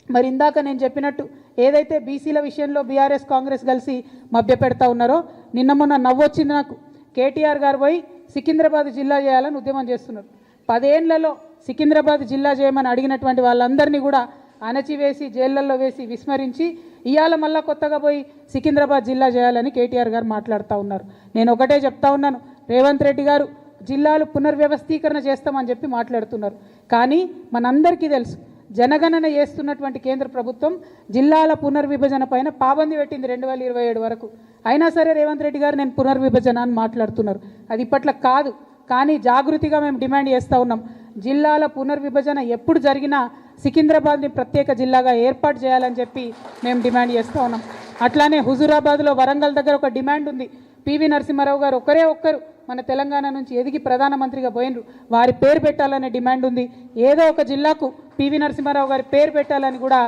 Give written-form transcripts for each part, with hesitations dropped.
మరి ఇందాక నేను చెప్పినట్టు ఏదైతే బీసీల విషయంలో బీఆర్ఎస్ కాంగ్రెస్ కలిసి మభ్యపెడతా ఉన్నారో, నిన్న మొన్న నవ్వొచ్చింది నాకు. కేటీఆర్ గారు పోయి సికింద్రాబాద్ జిల్లా చేయాలని ఉద్యమం చేస్తున్నారు. 10 ఏళ్లలో సికింద్రాబాద్ జిల్లా చేయమని అడిగినటువంటి వాళ్ళందరినీ కూడా అణచివేసి జైళ్లలో వేసి విస్మరించి ఇవాళ మళ్ళా కొత్తగా పోయి సికింద్రాబాద్ జిల్లా చేయాలని కేటీఆర్ గారు మాట్లాడుతూ ఉన్నారు. నేను ఒకటే చెప్తా ఉన్నాను, రేవంత్ రెడ్డి గారు జిల్లాలు పునర్వ్యవస్థీకరణ చేస్తామని చెప్పి మాట్లాడుతున్నారు. కానీ మనందరికీ తెలుసు, జనగణన చేస్తున్నటువంటి కేంద్ర ప్రభుత్వం జిల్లాల పునర్విభజన పైన పాబంది పెట్టింది 2027 వరకు. అయినా సరే రేవంత్ రెడ్డి గారు నేను పునర్విభజన అని మాట్లాడుతున్నారు. అది ఇప్పట్లో కాదు. కానీ జాగృతిగా మేము డిమాండ్ చేస్తూ ఉన్నాం, జిల్లాల పునర్విభజన ఎప్పుడు జరిగినా సికింద్రాబాద్ని ప్రత్యేక జిల్లాగా ఏర్పాటు చేయాలని చెప్పి మేము డిమాండ్ చేస్తూ ఉన్నాం. అట్లానే హుజూరాబాద్లో వరంగల్ దగ్గర ఒక డిమాండ్ ఉంది. పివి నరసింహారావు గారు ఒక్కరు మన తెలంగాణ నుంచి ఎదిగి ప్రధానమంత్రిగా పోయినరు, వారి పేరు పెట్టాలనే డిమాండ్ ఉంది. ఏదో ఒక జిల్లాకు పివి నరసింహారావు గారి పేరు పెట్టాలని కూడా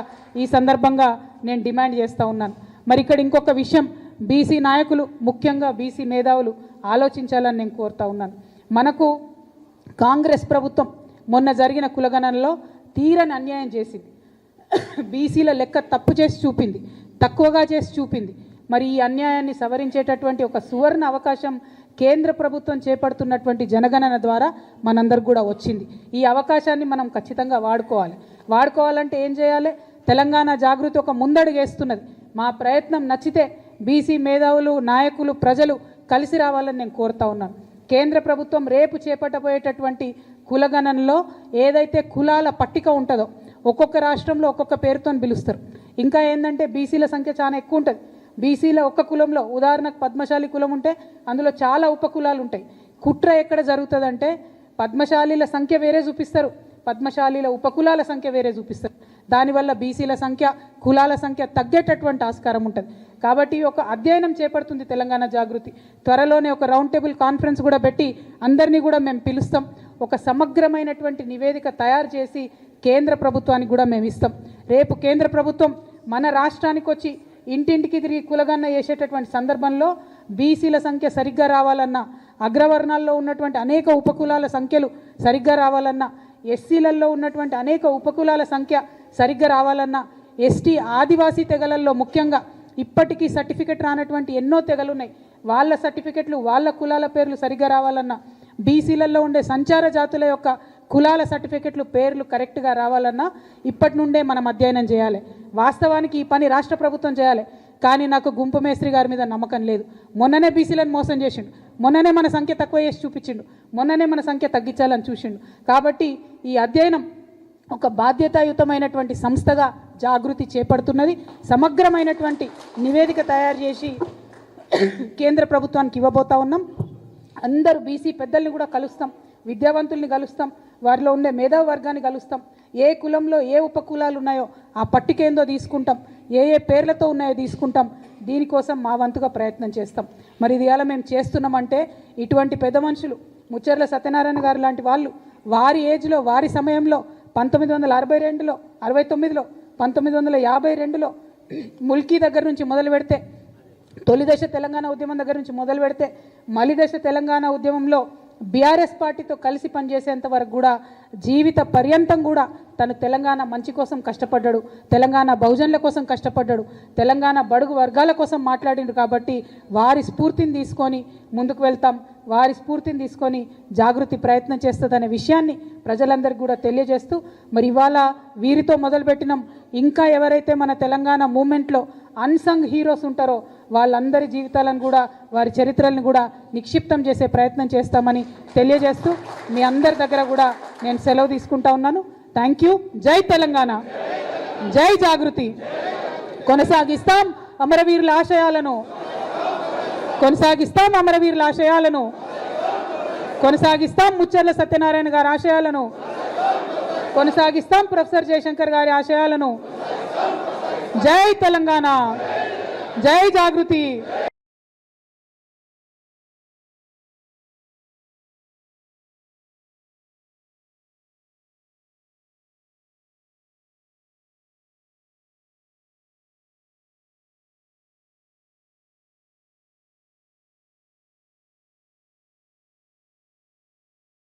ఈ సందర్భంగా నేను డిమాండ్ చేస్తూ ఉన్నాను. మరి ఇక్కడ ఇంకొక విషయం, బీసీ నాయకులు ముఖ్యంగా బీసీ మేధావులు ఆలోచించాలని నేను కోరుతా ఉన్నాను. మనకు కాంగ్రెస్ ప్రభుత్వం మొన్న జరిగిన కులగణనలో తీరని అన్యాయం చేసింది. బీసీల లెక్క తప్పు చేసి చూపింది, తక్కువగా చేసి చూపింది. మరి ఈ అన్యాయాన్ని సవరించేటటువంటి ఒక సువర్ణ అవకాశం కేంద్ర ప్రభుత్వం చేపడుతున్నటువంటి జనగణన ద్వారా మనందరికి కూడా వచ్చింది. ఈ అవకాశాన్ని మనం ఖచ్చితంగా వాడుకోవాలంటే ఏం చేయాలి? తెలంగాణ జాగృతి ఒక ముందడుగు వేస్తున్నది. మా ప్రయత్నం నచ్చితే బీసీ మేధావులు, నాయకులు, ప్రజలు కలిసి రావాలని నేను కోరుతా ఉన్నాను. కేంద్ర ప్రభుత్వం రేపు చేపట్టబోయేటటువంటి కులగణనలో ఏదైతే కులాల పట్టిక ఉంటుందో ఒక్కొక్క రాష్ట్రంలో ఒక్కొక్క పేరుతో పిలుస్తారు. ఇంకా ఏంటంటే బీసీల సంఖ్య చాలా ఎక్కువ ఉంటుంది. బీసీల ఒక్క కులంలో ఉదాహరణకు పద్మశాలి కులం ఉంటే అందులో చాలా ఉపకులాలు ఉంటాయి. కుట్ర ఎక్కడ జరుగుతుందంటే పద్మశాలీల సంఖ్య వేరే చూపిస్తారు, పద్మశాలీల ఉపకులాల సంఖ్య వేరే చూపిస్తారు. దానివల్ల బీసీల సంఖ్య, కులాల సంఖ్య తగ్గేటటువంటి ఆస్కారం ఉంటుంది. కాబట్టి ఒక అధ్యయనం చేపడుతుంది తెలంగాణ జాగృతి. త్వరలోనే ఒక రౌండ్ టేబుల్ కాన్ఫరెన్స్ కూడా పెట్టి అందరినీ కూడా మేము పిలుస్తాం. ఒక సమగ్రమైనటువంటి నివేదిక తయారు చేసి కేంద్ర ప్రభుత్వానికి కూడా మేము ఇస్తాం. రేపు కేంద్ర ప్రభుత్వం మన రాష్ట్రానికి వచ్చి ఇంటింటికి తిరిగి కులగణన చేసేటటువంటి సందర్భంలో బీసీల సంఖ్య సరిగ్గా రావాలన్నా, అగ్రవర్ణాల్లో ఉన్నటువంటి అనేక ఉపకులాల సంఖ్యలు సరిగ్గా రావాలన్నా, ఎస్సీలలో ఉన్నటువంటి అనేక ఉపకులాల సంఖ్య సరిగ్గా రావాలన్నా, ఎస్టీ ఆదివాసీ తెగలల్లో ముఖ్యంగా ఇప్పటికీ సర్టిఫికెట్ రానటువంటి ఎన్నో తెగలు ఉన్నాయి, వాళ్ళ సర్టిఫికెట్లు, వాళ్ళ కులాల పేర్లు సరిగ్గా రావాలన్నా, బీసీలలో ఉండే సంచార జాతుల యొక్క కులాల సర్టిఫికెట్లు, పేర్లు కరెక్ట్గా రావాలన్నా ఇప్పటి నుండే మనం అధ్యయనం చేయాలి. వాస్తవానికి ఈ పని రాష్ట్ర ప్రభుత్వం చేయాలి. కానీ నాకు గుంపు మేస్త్రి గారి మీద నమ్మకం లేదు. మొన్ననే బీసీలను మోసం చేసిండు, మొన్ననే మన సంఖ్య తక్కువ చేసి చూపించిండు, మొన్ననే మన సంఖ్య తగ్గించాలని చూసిండు. కాబట్టి ఈ అధ్యయనం ఒక బాధ్యతాయుతమైనటువంటి సంస్థగా జాగృతి చేపడుతున్నది. సమగ్రమైనటువంటి నివేదిక తయారు చేసి కేంద్ర ప్రభుత్వానికి ఇవ్వబోతా ఉన్నాం. అందరూ బీసీ పెద్దల్ని కూడా కలుస్తాం, విద్యావంతుల్ని కలుస్తాం, వారిలో ఉండే మేధావి వర్గాన్ని కలుస్తాం. ఏ కులంలో ఏ ఉపకులాలు ఉన్నాయో ఆ పట్టిక ఏందో తీసుకుంటాం, ఏ పేర్లతో ఉన్నాయో తీసుకుంటాం. దీనికోసం మా వంతుగా ప్రయత్నం చేస్తాం. మరి ఇది ఎలా మేము చేస్తున్నామంటే ఇటువంటి పెద్ద మనుషులు ముచ్చర్ల సత్యనారాయణ గారు లాంటి వాళ్ళు వారి ఏజ్లో, వారి సమయంలో 1962లో, 69లో, 1952లో ముల్కీ దగ్గర నుంచి మొదలు పెడితే, తొలిదశ తెలంగాణ ఉద్యమం దగ్గర నుంచి మొదలు పెడితే మలిదశ తెలంగాణ ఉద్యమంలో బీఆర్ఎస్ పార్టీతో కలిసి పనిచేసేంత వరకు కూడా జీవిత పర్యంతం కూడా తను తెలంగాణ మంచి కోసం కష్టపడ్డాడు, తెలంగాణ బహుజనుల కోసం కష్టపడ్డాడు, తెలంగాణ బడుగు వర్గాల కోసం మాట్లాడిండు. కాబట్టి వారి స్ఫూర్తిని తీసుకొని ముందుకు వెళ్తాం, వారి స్ఫూర్తిని తీసుకొని జాగృతి ప్రయత్నం చేస్తుందనే విషయాన్ని ప్రజలందరికీ కూడా తెలియజేస్తూ, మరి ఇవాళ వీరితో మొదలుపెట్టినాం. ఇంకా ఎవరైతే మన తెలంగాణ మూమెంట్లో అన్సంగ్ హీరోస్ ఉంటారో వాళ్ళందరి జీవితాలను కూడా, వారి చరిత్రలను కూడా నిక్షిప్తం చేసే ప్రయత్నం చేస్తామని తెలియజేస్తూ మీ అందరి దగ్గర కూడా నేను సెలవు తీసుకుంటా ఉన్నాను. Thank you. జై తెలంగాణ, జై జాగృతి. కొనసాగిస్తాం అమరవీరుల ఆశయాలను, కొనసాగిస్తాం అమరవీరుల ఆశయాలను, కొనసాగిస్తాం ముచ్చర్ల సత్యనారాయణ గారి ఆశయాలను, కొనసాగిస్తాం ప్రొఫెసర్ జయశంకర్ గారి ఆశయాలను. జై తెలంగాణ, జై జాగృతి.